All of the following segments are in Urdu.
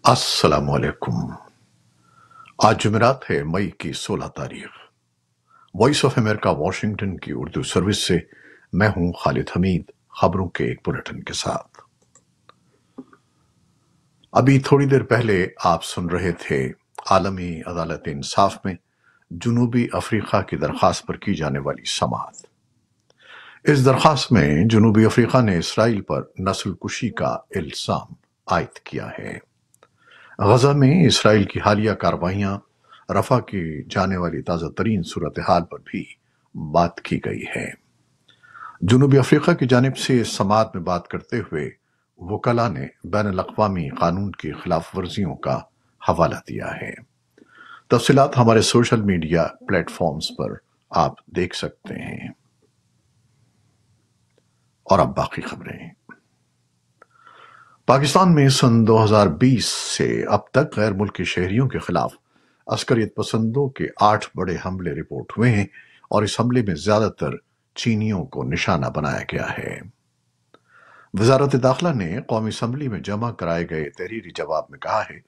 السلام علیکم۔ آج جمعرات ہے، مئی کی 16 تاریخ۔ وائس آف امریکہ واشنگٹن کی اردو سروس سے میں ہوں خالد حمید، خبروں کے ایک بلیٹن کے ساتھ۔ ابھی تھوڑی دیر پہلے آپ سن رہے تھے عالمی عدالت انصاف میں جنوبی افریقہ کی درخواست پر کی جانے والی سماعت۔ اس درخواست میں جنوبی افریقہ نے اسرائیل پر نسل کشی کا الزام عائد کیا ہے۔ غزہ میں اسرائیل کی حالیہ کارروائیاں، رفح کی جانے والی تازہ ترین صورتحال پر بھی بات کی گئی ہے۔ جنوبی افریقہ کی جانب سے اس سماعت میں بات کرتے ہوئے وکلاء نے بین الاقوامی قانون کی خلاف ورزیوں کا حوالہ دیا ہے۔ تفصیلات ہمارے سوشل میڈیا پلیٹ فارمز پر آپ دیکھ سکتے ہیں۔ اور اب باقی خبریں۔ پاکستان میں سن 2020 سے اب تک غیر ملکی شہریوں کے خلاف عسکریت پسندوں کے 8 بڑے حملے رپورٹ ہوئے ہیں، اور اس حملے میں زیادہ تر چینیوں کو نشانہ بنایا گیا ہے۔ وزارت داخلہ نے قومی اسمبلی میں جمع کرائے گئے تحریری جواب میں کہا ہے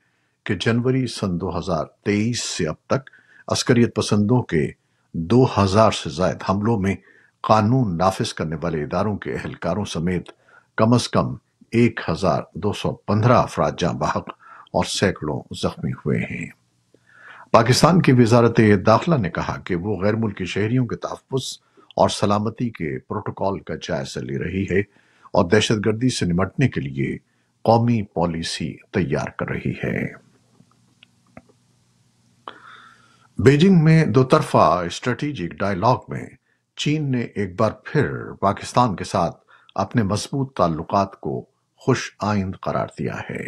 کہ جنوری سن 2023 سے اب تک عسکریت پسندوں کے 2000 سے زائد حملوں میں قانون نافذ کرنے والے اداروں کے اہلکاروں سمیت کم از کم 1215 افراد جاں بحق اور سینکڑوں زخمی ہوئے ہیں۔ پاکستان کی وزارت داخلہ نے کہا کہ وہ غیر ملکی شہریوں کے تحفظ اور سلامتی کے پروٹوکول کا جائزہ لے رہی ہے اور دہشت گردی سے نمٹنے کے لیے قومی پالیسی تیار کر رہی ہے۔ بیجنگ میں دو طرفہ اسٹریٹجک ڈائیلاگ میں چین نے ایک بار پھر پاکستان کے ساتھ اپنے مضبوط تعلقات کو خوش آئند قرار دیا ہے۔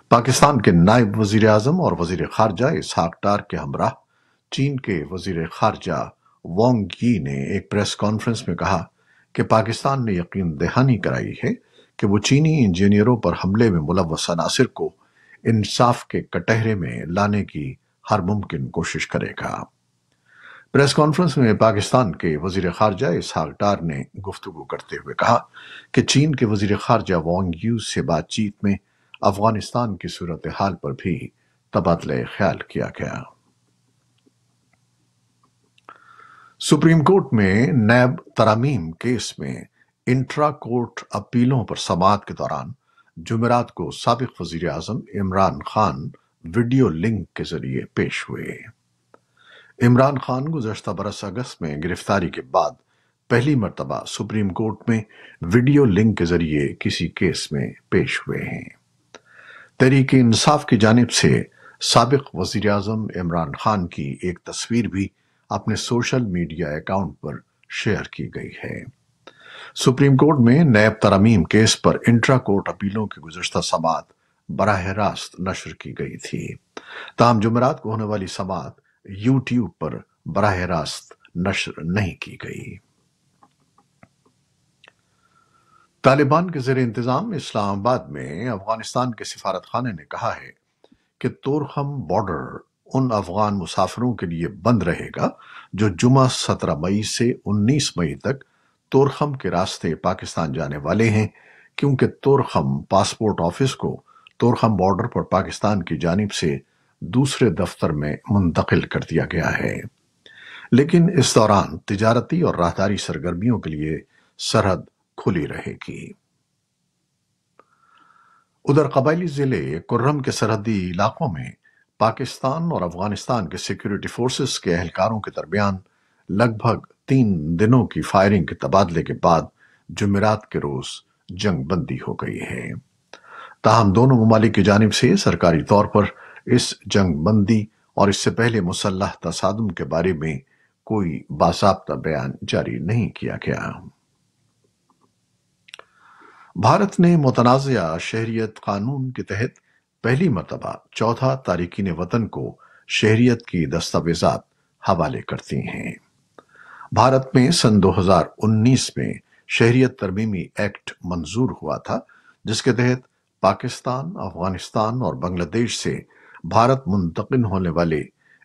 پاکستان کے نائب وزیر اعظم اور وزیر خارجہ اسحاق ڈار کے ہمراہ چین کے وزیر خارجہ وانگ یی نے ایک پریس کانفرنس میں کہا کہ پاکستان نے یقین دہانی کرائی ہے کہ وہ چینی انجینئروں پر حملے میں ملوث عناصر کو انصاف کے کٹہرے میں لانے کی ہر ممکن کوشش کرے گا۔ پریس کانفرنس میں پاکستان کے وزیر خارجہ اسحاق ڈار نے گفتگو کرتے ہوئے کہا کہ چین کے وزیر خارجہ وانگ یی سے بات چیت میں افغانستان کی صورتحال پر بھی تبادلہ خیال کیا گیا۔ سپریم کورٹ میں نیب ترامیم کیس میں انٹرا کورٹ اپیلوں پر سماعت کے دوران جمعرات کو سابق وزیر اعظم عمران خان ویڈیو لنک کے ذریعے پیش ہوئے۔ عمران خان گزشتہ برس اگست میں گرفتاری کے بعد پہلی مرتبہ سپریم کورٹ میں ویڈیو لنک کے ذریعے کسی کیس میں پیش ہوئے ہیں۔ تحریک انصاف کی جانب سے سابق وزیر اعظم عمران خان کی ایک تصویر بھی اپنے سوشل میڈیا اکاؤنٹ پر شیئر کی گئی ہے۔ سپریم کورٹ میں نیب ترامیم کیس پر انٹرا کورٹ اپیلوں کی گزشتہ سماعت براہ راست نشر کی گئی تھی، تاہم جمعرات کو ہونے والی سماعت یوٹیوب پر براہ راست نشر نہیں کی گئی۔ طالبان کے زیر انتظام اسلام آباد میں افغانستان کے سفارت خانے نے کہا ہے کہ طورخم بارڈر ان افغان مسافروں کے لیے بند رہے گا جو جمعہ 17 مئی سے 19 مئی تک طورخم کے راستے پاکستان جانے والے ہیں، کیونکہ طورخم پاسپورٹ آفس کو طورخم بارڈر پر پاکستان کی جانب سے دوسرے دفتر میں منتقل کر دیا گیا ہے، لیکن اس دوران تجارتی اور راہداری سرگرمیوں کے لیے سرحد کھلی رہے گی۔ ادھر قبائلی ضلع کرم کے سرحدی علاقوں میں پاکستان اور افغانستان کے سیکیورٹی فورسز کے اہلکاروں کے درمیان لگ بھگ 3 دنوں کی فائرنگ کے تبادلے کے بعد جمعرات کے روز جنگ بندی ہو گئی ہے، تاہم دونوں ممالک کی جانب سے سرکاری طور پر اس جنگ بندی اور اس سے پہلے مسلح تصادم کے بارے میں کوئی باضابطہ بیان جاری نہیں کیا گیا۔ بھارت نے متنازعہ شہریت قانون کے تحت پہلی مرتبہ 14 تارکین وطن کو شہریت کی دستاویزات حوالے کرتی ہیں۔ بھارت میں سن 2019 میں شہریت ترمیمی ایکٹ منظور ہوا تھا، جس کے تحت پاکستان، افغانستان اور بنگلہ دیش سے بھارت منتقل ہونے والے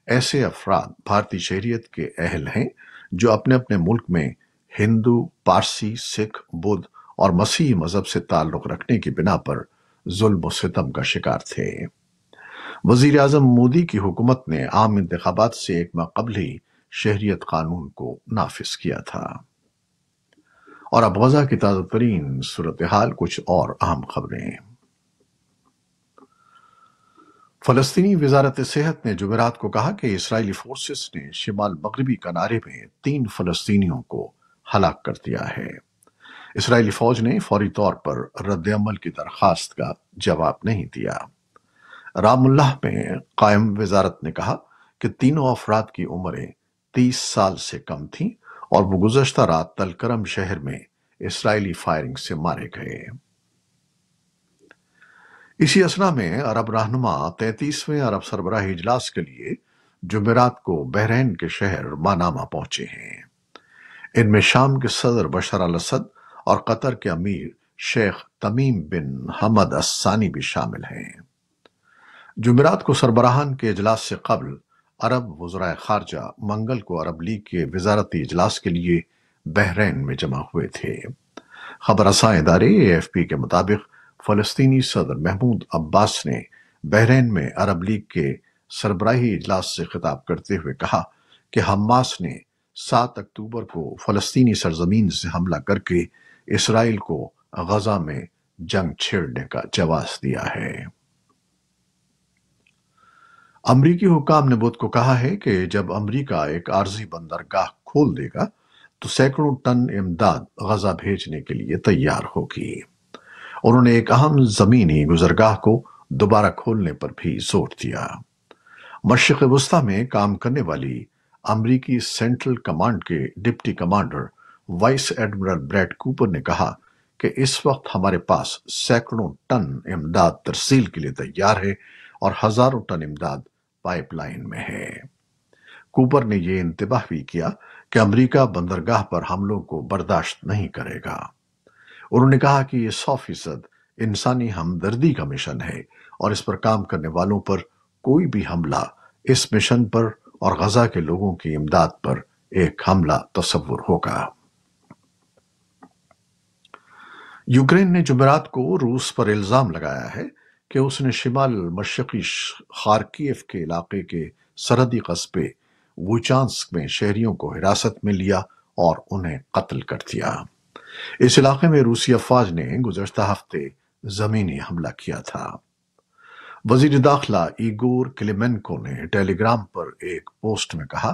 ایسے افراد بھارتی شہریت کے اہل ہیں جو اپنے اپنے ملک میں ہندو، پارسی، سکھ، بدھ اور مسیحی مذہب سے تعلق رکھنے کی بنا پر ظلم و ستم کا شکار تھے۔ وزیر اعظم مودی کی حکومت نے عام انتخابات سے ایک ماہ قبل ہی شہریت قانون کو نافذ کیا تھا۔ اور اب غزہ کی تازہ ترین صورتحال، کچھ اور اہم خبریں۔ فلسطینی وزارت صحت نے جمعرات کو کہا کہ اسرائیلی فورسز نے شمال مغربی کنارے میں 3 فلسطینیوں کو ہلاک کر دیا ہے۔ اسرائیلی فوج نے فوری طور پر رد عمل کی درخواست کا جواب نہیں دیا۔ رام اللہ میں قائم وزارت نے کہا کہ تینوں افراد کی عمریں 30 سال سے کم تھیں اور وہ گزشتہ رات تل کرم شہر میں اسرائیلی فائرنگ سے مارے گئے۔ اسی اثنا میں عرب رہنما 33ویں عرب سربراہی اجلاس کے لیے جمعرات کو بحرین کے شہر منامہ پہنچے ہیں۔ ان میں شام کے صدر بشار الاسد اور قطر کے امیر شیخ تمیم بن حمد الثانی بھی شامل ہیں۔ جمعرات کو سربراہان کے اجلاس سے قبل عرب وزرائے خارجہ منگل کو عرب لیگ کے وزارتی اجلاس کے لیے بحرین میں جمع ہوئے تھے۔ خبر رساں ادارے AFP کے مطابق فلسطینی صدر محمود عباس نے بحرین میں عرب لیگ کے سربراہی اجلاس سے خطاب کرتے ہوئے کہا کہ حماس نے 7 اکتوبر کو فلسطینی سرزمین سے حملہ کر کے اسرائیل کو غزہ میں جنگ چھیڑنے کا جواز دیا ہے۔ امریکی حکام نے بدھ کو کہا ہے کہ جب امریکہ ایک عارضی بندرگاہ کھول دے گا تو سینکڑوں ٹن امداد غزہ بھیجنے کے لیے تیار ہوگی۔ انہوں نے ایک اہم زمینی گزرگاہ کو دوبارہ کھولنے پر بھی زور دیا۔ مشرق وسطی میں کام کرنے والی امریکی سینٹرل کمانڈ کے deputy commander vice admiral Brad Cooper نے کہا کہ اس وقت ہمارے پاس سینکڑوں ٹن امداد ترسیل کے لیے تیار ہے اور ہزاروں ٹن امداد پائپ لائن میں ہے۔ کوپر نے یہ انتباہ بھی کیا کہ امریکہ بندرگاہ پر حملوں کو برداشت نہیں کرے گا۔ انہوں نے کہا کہ یہ 100% انسانی ہمدردی کا مشن ہے اور اس پر کام کرنے والوں پر کوئی بھی حملہ اس مشن پر اور غزہ کے لوگوں کی امداد پر ایک حملہ تصور ہوگا۔ یوکرین نے جمعرات کو روس پر الزام لگایا ہے کہ اس نے شمال مشرقی خارکیف کے علاقے کے سرحدی قصبے ووچانسک میں شہریوں کو حراست میں لیا اور انہیں قتل کر دیا۔ اس علاقے میں روسی افواج نے گزشتہ ہفتے زمینی حملہ کیا تھا۔ وزیر داخلہ ایگور کلیمنکو نے ٹیلی گرام پر ایک پوسٹ میں کہا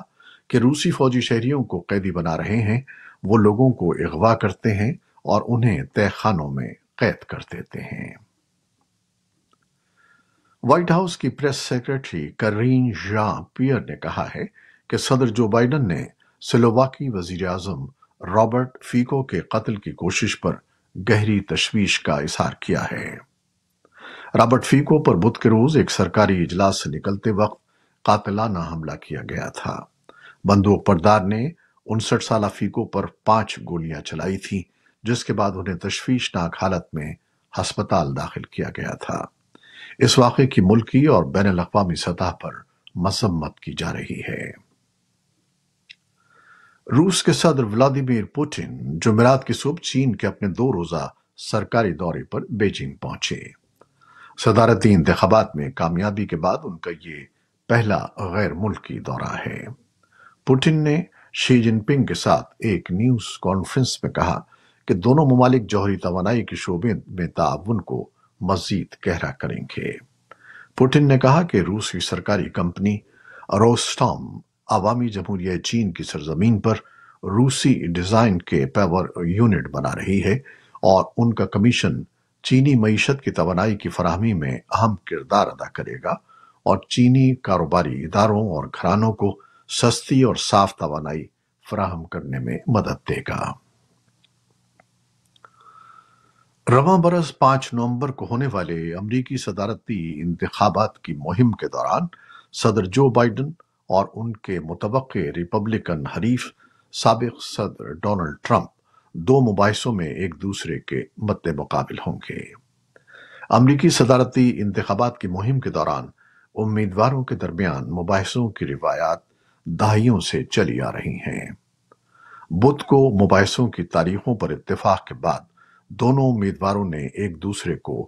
کہ روسی فوجی شہریوں کو قیدی بنا رہے ہیں، وہ لوگوں کو اغوا کرتے ہیں اور انہیں تہہ خانوں میں قید کر دیتے ہیں۔ وائٹ ہاؤس کی پریس سیکرٹری کرین ژان پیئر نے کہا ہے کہ صدر جو بائیڈن نے سلوواکی وزیر اعظم رابرٹ فیکو کے قتل کی کوشش پر گہری تشویش کا اظہار کیا ہے۔ رابرٹ فیکو پر بدھ کے روز ایک سرکاری اجلاس سے نکلتے وقت قاتلانہ حملہ کیا گیا تھا۔ بندوق بردار نے 59 سالہ فیکو پر 5 گولیاں چلائی تھیں، جس کے بعد انہیں تشویشناک حالت میں ہسپتال داخل کیا گیا تھا۔ اس واقعے کی ملکی اور بین الاقوامی سطح پر مذمت کی جا رہی ہے۔ روس کے صدر ولادیمیر پوٹن جمعرات کی صبح چین کے اپنے 2 روزہ سرکاری دورے پر بیجنگ پہنچے۔ صدارتی انتخابات میں کامیابی کے بعد ان کا یہ پہلا غیر ملکی دورہ ہے۔ پوٹن نے شی جن پنگ کے ساتھ ایک نیوز کانفرنس میں کہا کہ دونوں ممالک جوہری توانائی کے شعبے میں تعاون کو مزید گہرا کریں گے۔ پوٹن نے کہا کہ روسی سرکاری کمپنی روسٹام عوامی جمہوریہ چین کی سرزمین پر روسی ڈیزائن کے پاور یونٹ بنا رہی ہے اور ان کا کمیشن چینی معیشت کی توانائی کی فراہمی میں اہم کردار ادا کرے گا اور چینی کاروباری اداروں اور گھرانوں کو سستی اور صاف توانائی فراہم کرنے میں مدد دے گا۔ رواں برس 5 نومبر کو ہونے والے امریکی صدارتی انتخابات کی مہم کے دوران صدر جو بائیڈن اور ان کے متوقع ریپبلکن حریف سابق صدر ڈونلڈ ٹرمپ 2 مباحثوں میں ایک دوسرے کے مد مقابل ہوں گے۔ امریکی صدارتی انتخابات کی مہم کے دوران امیدواروں کے درمیان مباحثوں کی روایات دہائیوں سے چلی آ رہی ہیں۔ بدھ کو مباحثوں کی تاریخوں پر اتفاق کے بعد دونوں امیدواروں نے ایک دوسرے کو